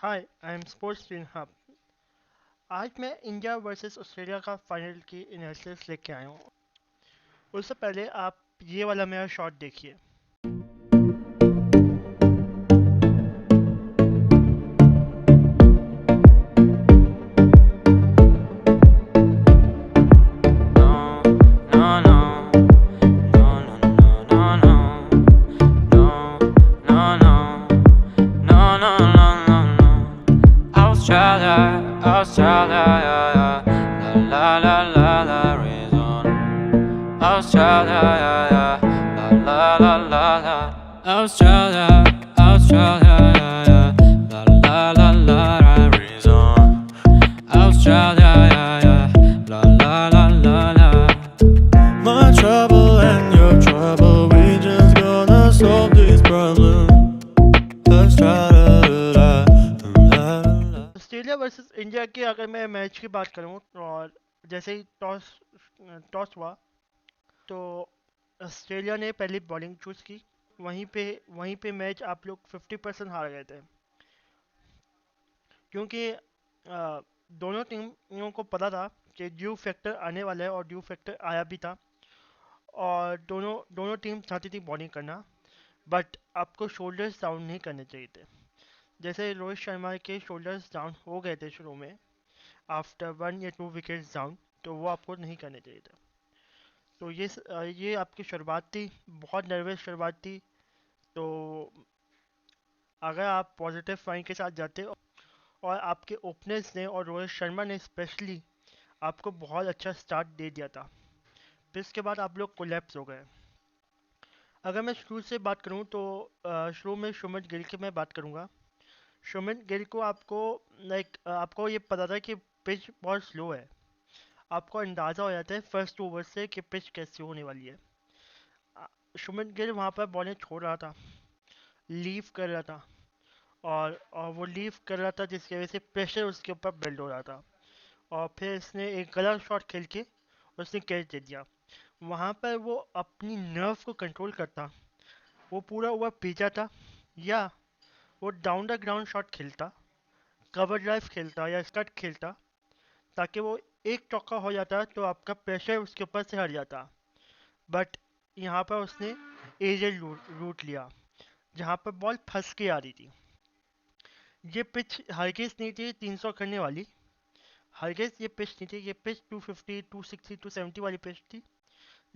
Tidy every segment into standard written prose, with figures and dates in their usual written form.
Hi I am sports screen hub. आज मैं India versus Australia का फाइनल की एनालिसिस लेके आया हूँ। उससे पहले आप ये वाला मेरा शॉट देखिए। No, no, no, no, no, no, no, no, no, no, no, no, no, no, no. Australia, Australia, yeah, yeah. La la la la la, reason. Australia, yeah, yeah. La la la la la. Australia, Australia, yeah, yeah. La la la la la, reason. Australia, yeah, yeah. La la la la la. My trouble and your trouble, we just gonna solve this problem. Australia, la la la. Australia versus India की अगर मैं match की बात करूँ और जैसे ही toss toss हुआ तो ऑस्ट्रेलिया ने पहली बॉलिंग चूज़ की। वहीं पे वहीं पे मैच आप लोग 50% हार गए थे, क्योंकि दोनों टीमों को पता था कि ड्यू फैक्टर आने वाला है और ड्यू फैक्टर आया भी था। और दोनों दोनों टीम चाहती थी बॉलिंग करना, बट आपको शोल्डर्स डाउन नहीं करने चाहिए थे। जैसे रोहित शर्मा के शोल्डर्स डाउन हो गए थे शुरू में, आफ्टर 1 या 2 विकेट्स डाउन, तो वो आपको नहीं करने चाहिए थे। तो ये आपकी शुरुआत थी, बहुत नर्वस शुरुआत थी। तो अगर आप पॉजिटिव माइंड के साथ जाते और आपके ओपनर्स ने और रोहित शर्मा ने स्पेशली आपको बहुत अच्छा स्टार्ट दे दिया था, फिर इसके बाद आप लोग कोलैप्स हो गए। अगर मैं शुरू से बात करूं तो शुरू में शुभमन गिल की मैं बात करूंगा। शुभमन गिल को आपको ये पता था कि पिच बहुत स्लो है। आपको अंदाज़ा हो जाता है फर्स्ट ओवर से कि पिच कैसी होने वाली है। अ, शुभमन गिल वहाँ पर बॉलें छोड़ रहा था, लीव कर रहा था, और वो लीव कर रहा था जिसकी वजह से प्रेशर उसके ऊपर बिल्ड हो रहा था। और फिर इसने एक गलत शॉट खेल के उसने कैच दे दिया। वहाँ पर वो अपनी नर्व को कंट्रोल करता, वो पूरा ओवर पीछा था, या वो डाउन द ग्राउंड शॉट खेलता, कवर ड्राइव खेलता या स्कट खेलता, ताकि वो एक चौका हो जाता तो आपका प्रेशर उसके ऊपर से हट जाता। बट यहाँ पर उसने एरियल रूट लिया, जहाँ पर बॉल फंस के आ रही थी। ये पिच हरगिज नहीं थी 300 करने वाली। हरगिज ये पिच नहीं थी, ये पिच 250 260 270 वाली पिच थी,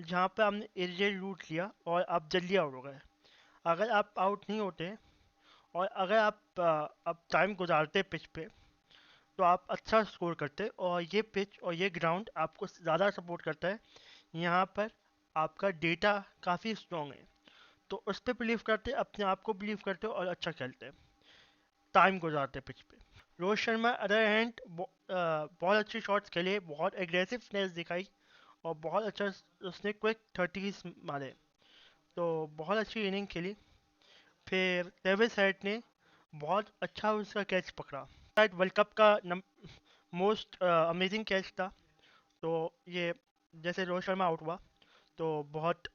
जहाँ पे आपने एरियल रूट लिया और आप जल्दी आउट हो गए। अगर आप आउट नहीं होते और अगर आप अब टाइम गुजारते पिच पे, तो आप अच्छा स्कोर करते। और ये पिच और ये ग्राउंड आपको ज़्यादा सपोर्ट करता है। यहाँ पर आपका डेटा काफ़ी स्ट्रॉन्ग है, तो उस पर बिलीव करते, अपने आप को बिलीव करते और अच्छा खेलते, टाइम गुजारते पिच पे। रोहित शर्मा अदर हैंड बहुत अच्छी शॉट्स खेले, बहुत एग्रेसिवनेस दिखाई और बहुत अच्छा उसने क्विक थर्टीज मारे। तो बहुत अच्छी इनिंग खेली। फिर ट्रेविस हेड ने बहुत अच्छा उसका कैच पकड़ा, शायद वर्ल्ड कप का मोस्ट अमेजिंग कैच था। तो ये जैसे रोहित शर्मा आउट हुआ तो बहुत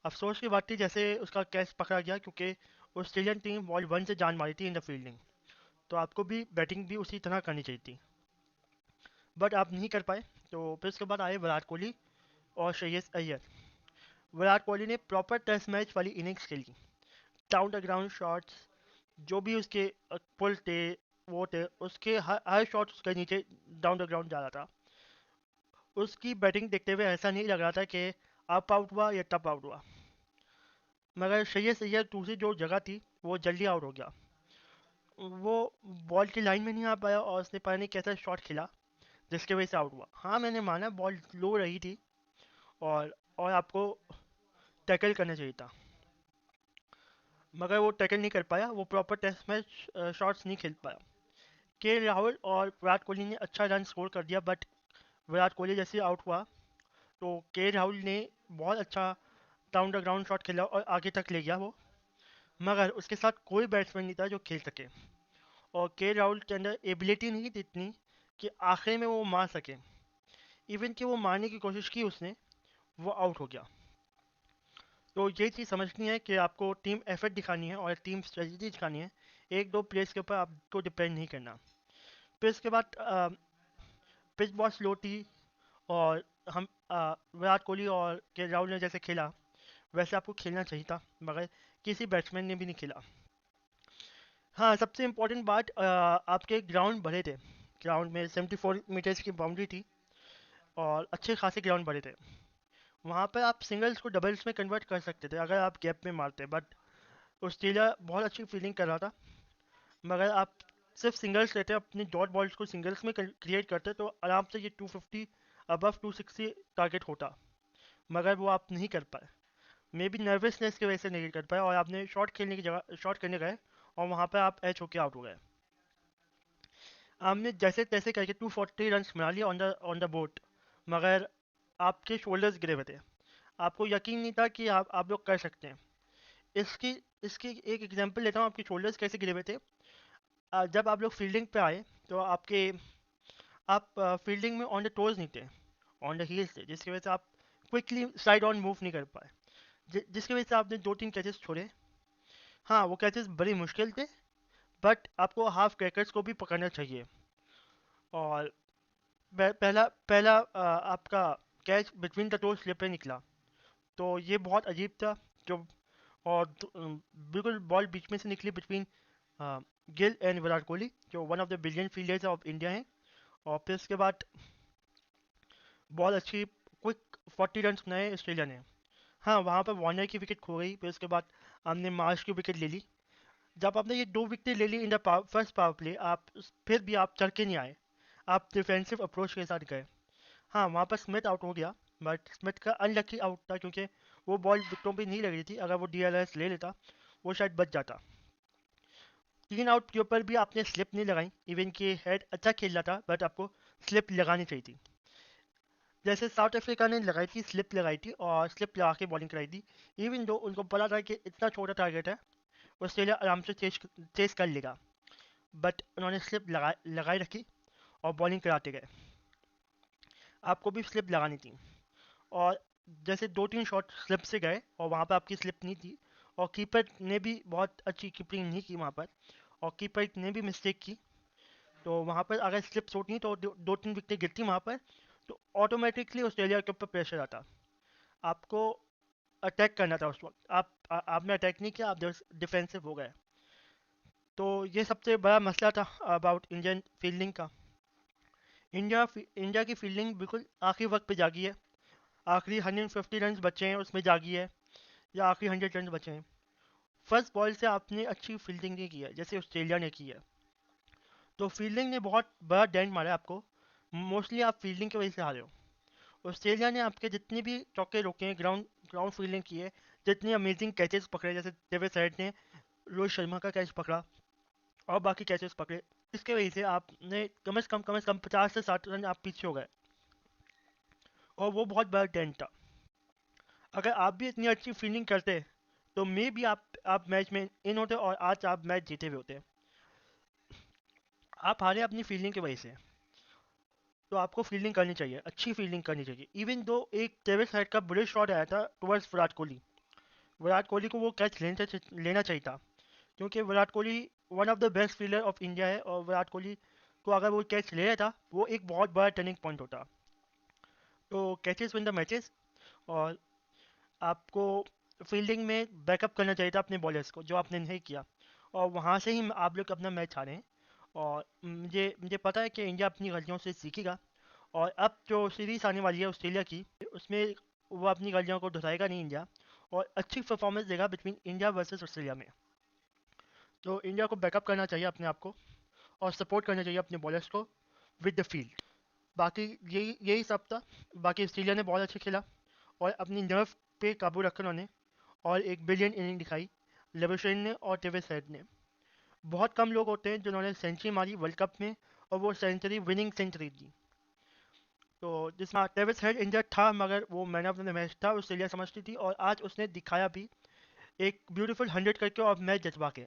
अफसोस की बात थी जैसे उसका कैच पकड़ा गया, क्योंकि ऑस्ट्रेलियन टीम बॉल 1 से जान मारी थी इन द फील्डिंग। तो आपको भी बैटिंग भी उसी तरह करनी चाहिए थी, बट आप नहीं कर पाए। तो फिर उसके बाद आए विराट कोहली और श्रेयस अय्यर। विराट कोहली ने प्रॉपर टेस्ट मैच वाली इनिंग्स खेली, डाउन द ग्राउंड शॉट्स, जो भी उसके पुल थे, वो थे उसके हर शॉट उसके नीचे डाउन द ग्राउंड जा रहा था। उसकी बैटिंग देखते हुए ऐसा नहीं लग रहा था कि अप आउट हुआ या टप आउट हुआ। मगर श्रेयस अय्यर दूसरी जो जगह थी वो जल्दी आउट हो गया। वो बॉल की लाइन में नहीं आ पाया और उसने पता नहीं कैसा शॉट खेला जिसकी वजह से आउट हुआ। हाँ, मैंने माना बॉल लो रही थी और आपको टैकल करना चाहिए था, मगर वो टैकल नहीं कर पाया, वो प्रॉपर टेस्ट मैच शॉट्स नहीं खेल पाया। के राहुल और विराट कोहली ने अच्छा रन स्कोर कर दिया, बट विराट कोहली जैसे आउट हुआ तो के राहुल ने बहुत अच्छा डाउन द ग्राउंड शॉट खेला और आगे तक ले गया वो। मगर उसके साथ कोई बैट्समैन नहीं था जो खेल सके, और के राहुल के अंदर एबिलिटी नहीं थी इतनी कि आखिर में वो मार सके। इवन कि वो मारने की कोशिश की उसने, वो आउट हो गया। तो ये चीज़ समझनी है कि आपको टीम एफर्ट दिखानी है और टीम स्ट्रेटजी दिखानी है। एक दो प्लेयर्स के ऊपर आपको डिपेंड नहीं करना। फिर इसके बाद पिच बहुत स्लो थी, और हम विराट कोहली और के राहुल ने जैसे खेला वैसे आपको खेलना चाहिए था, मगर किसी बैट्समैन ने भी नहीं खेला। हाँ, सबसे इम्पोर्टेंट बात, आपके ग्राउंड भरे थे। ग्राउंड में 74 मीटर्स की बाउंड्री थी, और अच्छे खासे ग्राउंड भरे थे। वहाँ पर आप सिंगल्स को डबल्स में कन्वर्ट कर सकते थे अगर आप गैप में मारते, बट ऑस्ट्रेलिया बहुत अच्छी फील्डिंग कर रहा था। मगर आप सिर्फ सिंगल्स लेते अपनी डॉट बॉल्स को सिंगल्स में क्रिएट करते तो आराम से ये 250 अबव 260 टारगेट होता, मगर वो आप नहीं कर पाए। मे बी नर्वसनेस की वजह से नहीं कर पाए, और आपने शॉट खेलने की जगह शॉट करने गए और वहाँ पर आप एच होके आउट हो गए। आपने जैसे तैसे करके 240 रन बना लिए ऑन द बोट, मगर आपके शोल्डर्स गिरे हुए थे। आपको यकीन नहीं था कि आप लोग कर सकते हैं। इसकी इसकी एक एग्जांपल लेता हूँ, आपके शोल्डर्स कैसे गिरे हुए थे। जब आप लोग फील्डिंग पे आए तो आप फील्डिंग में ऑन द टोज नहीं थे, ऑन द हील्स थे, जिसकी वजह से आप क्विकली साइड ऑन मूव नहीं कर पाए, जिसकी वजह से आपने दो तीन कैचेस छोड़े। हाँ, वो कैचेस बड़ी मुश्किल थे, बट आपको हाफ क्रैकर्स को भी पकड़ना चाहिए। और पहला पहला आपका catch between the toes slip पे निकला, तो ये बहुत अजीब था। जो और बिल्कुल बॉल बीच में से निकली बिटवीन गिल एंड विराट कोहली, जो one of the brilliant fielders of India हैं। और फिर उसके बाद बहुत अच्छी क्विक 40 रन बनाए ऑस्ट्रेलिया ने। हाँ, वहाँ पर वार्नर की विकेट खो गई, फिर उसके बाद हमने मार्श की विकेट ले ली। जब आपने ये दो विकेट ले ली in the first power play, फिर भी आप चढ़ के नहीं आए, आप डिफेंसिव अप्रोच के साथ गए। हाँ, वहाँ पर स्मिथ आउट हो गया, बट स्मिथ का अनलकी आउट था, क्योंकि वो बॉल विकेटों पे नहीं लग रही थी। अगर वो डीएलएस ले लेता वो शायद बच जाता। 3 आउट के ऊपर भी आपने स्लिप नहीं लगाई, इवन कि हेड अच्छा खेल रहा था, बट आपको स्लिप लगानी चाहिए थी। जैसे साउथ अफ्रीका ने लगाई थी, स्लिप लगाई थी और स्लिप लगा के बॉलिंग कराई थी। इवन दो उनको पता था कि इतना छोटा टारगेट है, ऑस्ट्रेलिया आराम से चेस कर लेगा, बट उन्होंने स्लिप लगाई रखी और बॉलिंग कराते गए। आपको भी स्लिप लगानी थी। और जैसे दो तीन शॉट स्लिप से गए और वहाँ पर आपकी स्लिप नहीं थी, और कीपर ने भी बहुत अच्छी कीपिंग नहीं की वहाँ पर, और कीपर ने भी मिस्टेक की। तो वहाँ पर अगर स्लिप्स होती तो दो तीन विकेटें गिरती वहाँ पर, तो ऑटोमेटिकली ऑस्ट्रेलिया के ऊपर प्रेशर आता। आपको अटैक करना था उस वक्त, आपने अटैक नहीं किया, आप डिफेंसिव हो गए। तो ये सबसे बड़ा मसला था अबाउट इंडियन फील्डिंग का। इंडिया की फील्डिंग बिल्कुल आखिरी वक्त पे जागी है। आखिरी 150 रन बचे हैं उसमें जागी है, या आखिरी 100 रन बचे हैं। फर्स्ट बॉल से आपने अच्छी फील्डिंग नहीं की है जैसे ऑस्ट्रेलिया ने की है, तो फील्डिंग ने बहुत बड़ा डेंट मारा है आपको। मोस्टली आप फील्डिंग की वजह से हारे हो। ऑस्ट्रेलिया ने आपके जितने भी चौके रोके हैं, ग्राउंड ग्राउंड फील्डिंग की है, जितने अमेजिंग कैचेस पकड़े, जैसे डेविड हेड ने रोहित शर्मा का कैच पकड़ा और बाकी कैचेस पकड़े, इसके वजह से आपने कम से कम 50 से 60 रन आप पीछे हो गए, और वो बहुत बड़ा डेंट था। अगर आप भी इतनी अच्छी फील्डिंग करते तो मे भी आप मैच में इन होते और आज आप मैच जीते हुए होते। आप हारे अपनी फील्डिंग की वजह से। तो आपको फील्डिंग करनी चाहिए, अच्छी फील्डिंग करनी चाहिए। इवन दो एक ट्रेविस हेड का बुलेट शॉट आया था टुवर्ड्स विराट कोहली को वो कैच लेना चाहिए था, क्योंकि Virat Kohli one of the best fielder of India है, और विराट कोहली को अगर वो कैच ले लेता वो एक बहुत बड़ा टर्निंग पॉइंट होता। तो कैचेस विन द मैचेस, और आपको फील्डिंग में बैकअप करना चाहिए था अपने बॉलर्स को, जो आपने नहीं किया, और वहाँ से ही आप लोग अपना मैच हारे हैं। और मुझे पता है कि इंडिया अपनी गलतियों से सीखेगा, और अब जो सीरीज आने वाली है ऑस्ट्रेलिया की, उसमें वो अपनी गलतियों को दोहराएगा नहीं इंडिया, और अच्छी परफॉर्मेंस देगा बिटवीन इंडिया वर्सेस ऑस्ट्रेलिया में। तो इंडिया को बैकअप करना चाहिए अपने आप को, और सपोर्ट करना चाहिए अपने बॉलर्स को विद द फील्ड। बाकी यही सब था। बाकी ऑस्ट्रेलिया ने बहुत अच्छा खेला, और अपनी नर्व पे काबू रखा उन्होंने, और एक बिलियन इनिंग दिखाई लेबोशन ने और टेविस हेड ने। बहुत कम लोग होते हैं जिन्होंने सेंचुरी मारी वर्ल्ड कप में, और वो सेंचुरी विनिंग सेंचुरी दी। तो जिसमें टेविस हेड इंजर्ड था, मगर वो मैन ऑफ द मैच था, ऑस्ट्रेलिया समझती थी, और आज उसने दिखाया भी एक ब्यूटीफुल 100 करके और मैच जज्बा के।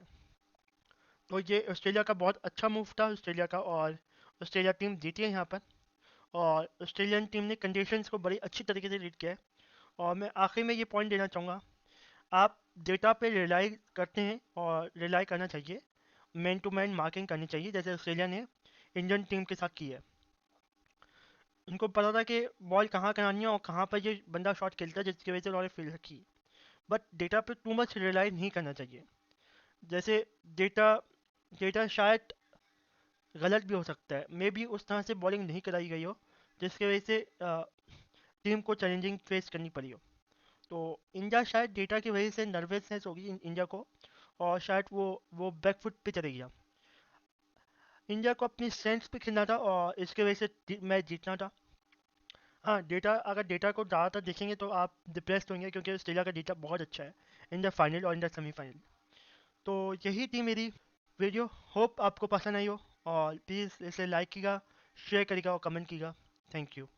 तो ये ऑस्ट्रेलिया का बहुत अच्छा मूव था ऑस्ट्रेलिया का, और ऑस्ट्रेलिया टीम जीती है यहाँ पर। और ऑस्ट्रेलियन टीम ने कंडीशंस को बड़ी अच्छी तरीके से रीड किया है। और मैं आखिर में ये पॉइंट देना चाहूँगा, आप डेटा पे रिलाई करते हैं और रिलाई करना चाहिए, मैन टू मैन मार्किंग करनी चाहिए, जैसे ऑस्ट्रेलिया ने इंडियन टीम के साथ की है। उनको पता था कि बॉल कहाँ करानी है और कहाँ पर ये बंदा शॉट खेलता है, जिसकी वजह से उन्होंने फील्ड रखी। बट डेटा पे टू मच रिलाई नहीं करना चाहिए। जैसे डेटा डेटा शायद गलत भी हो सकता है, मे बी उस तरह से बॉलिंग नहीं कराई गई हो जिसकी वजह से टीम को चैलेंजिंग फेस करनी पड़ी हो। तो इंडिया शायद डेटा की वजह से नर्वसनेस होगी इंडिया को, और शायद वो बैकफुट पे चले गया। इंडिया को अपनी स्ट्रेंथ पे खेलना था और इसके वजह से मैच जीतना था। हाँ, डेटा अगर डेटा को ज़्यादातर देखेंगे तो आप डिप्रेस्ड होंगे, क्योंकि ऑस्ट्रेलिया का डेटा बहुत अच्छा है इन द फाइनल और इन द सेमीफाइनल। तो यही थी मेरी वीडियो। होप आपको पसंद आई हो, और प्लीज़ इसे लाइक कीजिएगा, शेयर करिएगा और कमेंट कीजिएगा। Thank you.